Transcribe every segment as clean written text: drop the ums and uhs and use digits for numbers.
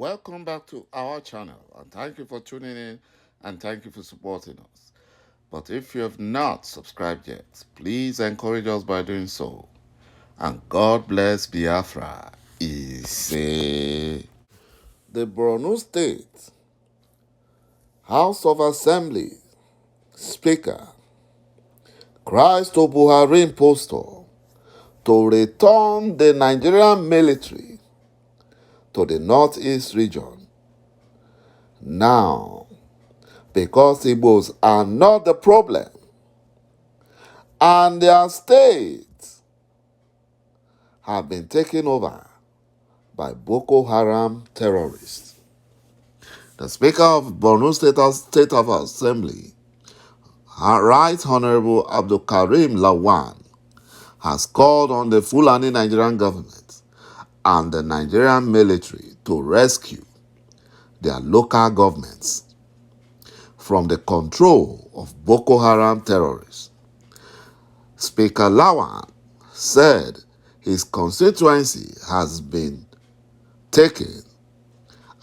Welcome back to our channel, and thank you for tuning in and thank you for supporting us. But if you have not subscribed yet, please encourage us by doing so. And God bless Biafra. Ise. The Borno State House of Assembly Speaker cries to Buhari impostor to return the Nigerian military to the northeast region now, because Igbos are not the problem and their states have been taken over by Boko Haram terrorists. The Speaker of Borno State of Assembly, Right Honorable YୖٰKARIM has called on the Fulani Nigerian government and the Nigerian military to rescue their local governments from the control of Boko Haram terrorists. Speaker Lawan said his constituency has been taken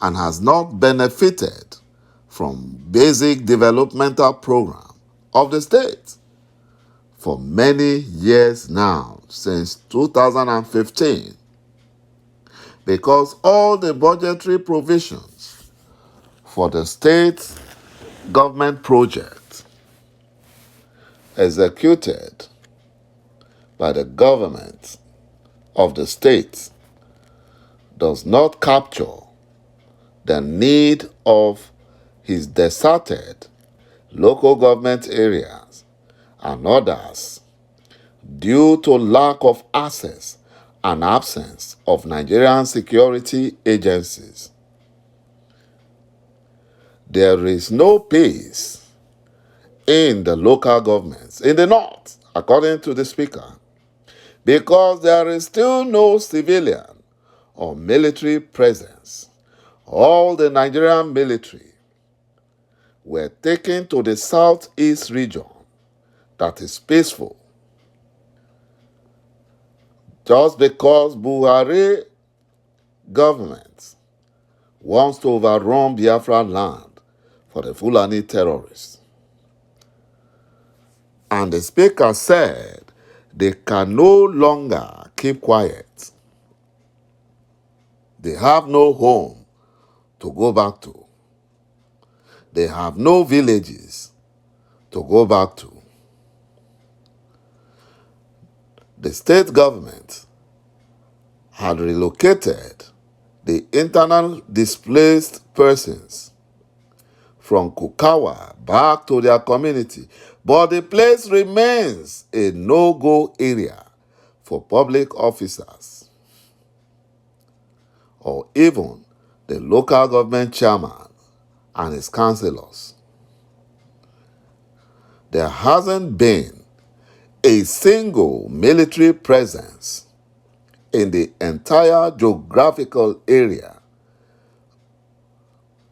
and has not benefited from basic developmental program of the state for many years now, since 2015, because all the budgetary provisions for the state government project executed by the government of the state does not capture the need of his deserted local government areas and others due to lack of access and absence of Nigerian security agencies. There is no peace in the local governments in the north, according to the speaker, because there is still no civilian or military presence. All the Nigerian military were taken to the southeast region that is peaceful, just because Buhari government wants to overrun Biafra land for the Fulani terrorists. And the speaker said they can no longer keep quiet. They have no home to go back to. They have no villages to go back to. The state government had relocated the internal displaced persons from ŸǩァɁa back to their community, but the place remains a no-go area for public officers or even the local government chairman and his councillors. There hasn't been a single military presence in the entire geographical area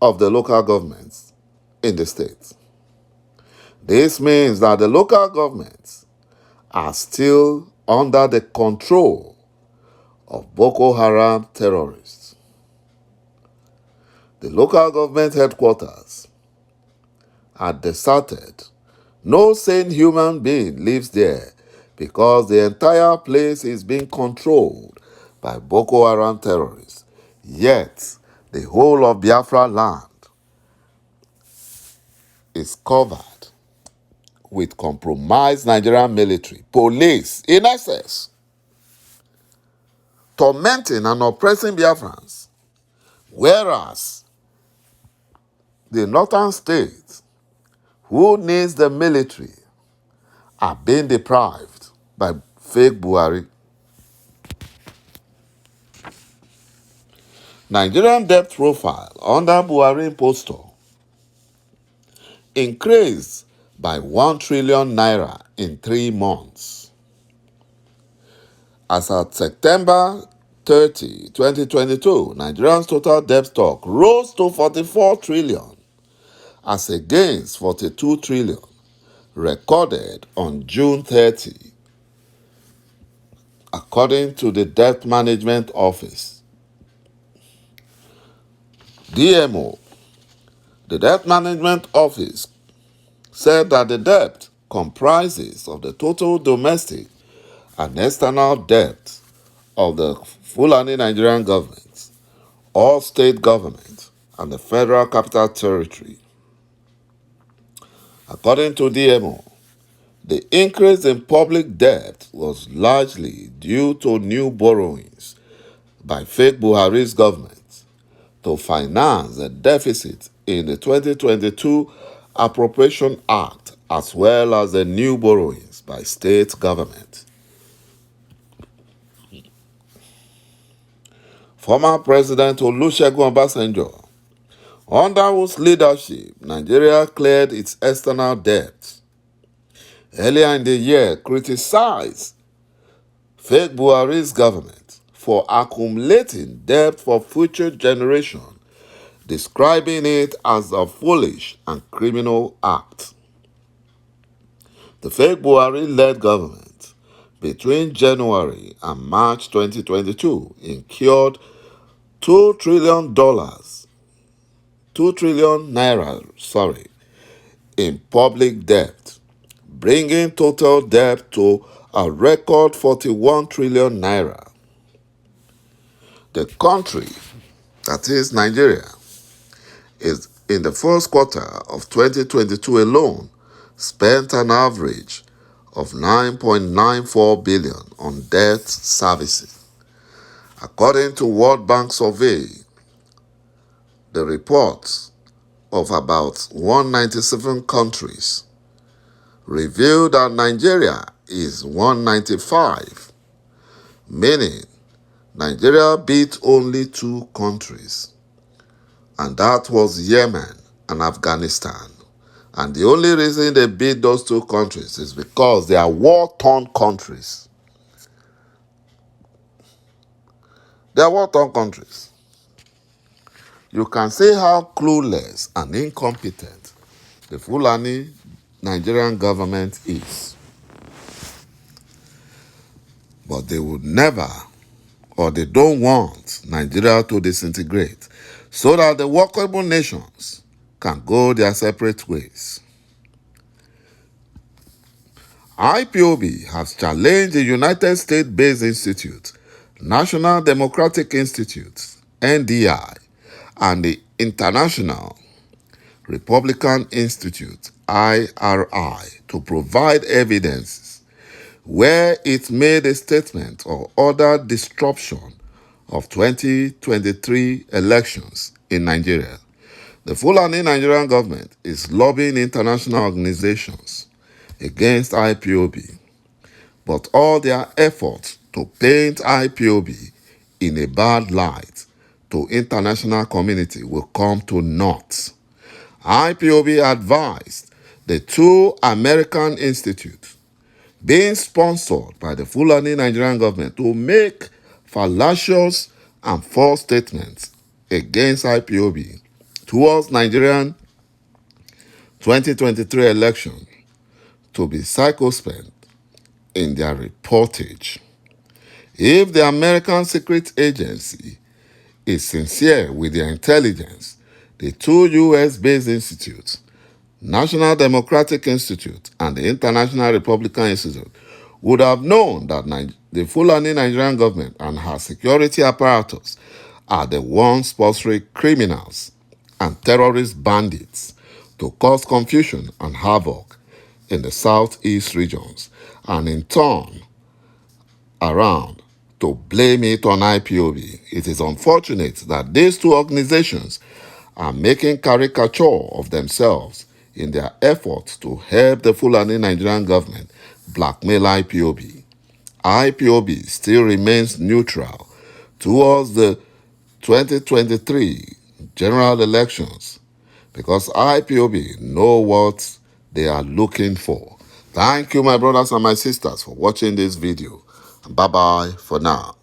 of the local governments in the state. This means that the local governments are still under the control of Boko Haram terrorists. The local government headquarters are deserted. No sane human being lives there because the entire place is being controlled by Boko Haram terrorists. Yet, the whole of Biafra land is covered with compromised Nigerian military, police in excess, tormenting and oppressing Biafrans, whereas the northern states, who needs the military, are being deprived by fake Buhari. Nigerian debt profile under Buhari impostor increased by 1 trillion naira in 3 months. As at September 30, 2022, Nigeria's total debt stock rose to 44 trillion as against 42 trillion recorded on June 30, according to the Debt Management Office. DMO, the Debt Management Office, said that the debt comprises of the total domestic and external debt of the Fulani Nigerian government, all state governments, and the Federal Capital Territory. According to DMO, the increase in public debt was largely due to new borrowings by fake Buhari's government to finance the deficit in the 2022 Appropriation Act, as well as the new borrowings by state government. Former President Olusegun Obasanjo, under whose leadership Nigeria cleared its external debt, earlier in the year criticized fake Buhari's government for accumulating debt for future generations, describing it as a foolish and criminal act. The fake Buhari-led government between January and March 2022 incurred $2 trillion in public debt, bringing total debt to a record 41 trillion naira. The country, that is Nigeria, is in the first quarter of 2022 alone spent an average of 9.94 billion on debt servicing. According to World Bank survey, the reports of about 197 countries revealed that Nigeria is 195, meaning Nigeria beat only two countries, and that was Yemen and Afghanistan. And the only reason they beat those two countries is because they are war-torn countries. They are war-torn countries. You can see how clueless and incompetent the Fulani Nigerian government is. But they would never, or they don't want Nigeria to disintegrate so that the workable nations can go their separate ways. IPOB has challenged the United States-based institute, National Democratic Institute, NDI, and the International Republican Institute, IRI, to provide evidence where it made a statement or ordered disruption of 2023 elections in Nigeria. The Fulani Nigerian government is lobbying international organizations against IPOB, but all their efforts to paint IPOB in a bad light to international community will come to naught. IPOB advised the two American institutes being sponsored by the Fulani Nigerian government to make fallacious and false statements against IPOB towards Nigerian 2023 election to be circumspect in their reportage. If the American Secret Agency is sincere with their intelligence, the two U.S.-based institutes, National Democratic Institute and the International Republican Institute, would have known that the Fulani Nigerian government and her security apparatus are the ones sponsoring criminals and terrorist bandits to cause confusion and havoc in the southeast regions, and in turn around to blame it on IPOB. It is unfortunate that these two organizations are making caricature of themselves in their efforts to help the Fulani Nigerian government blackmail IPOB. IPOB still remains neutral towards the 2023 general elections because IPOB know what they are looking for. Thank you, my brothers and my sisters, for watching this video. Bye-bye for now.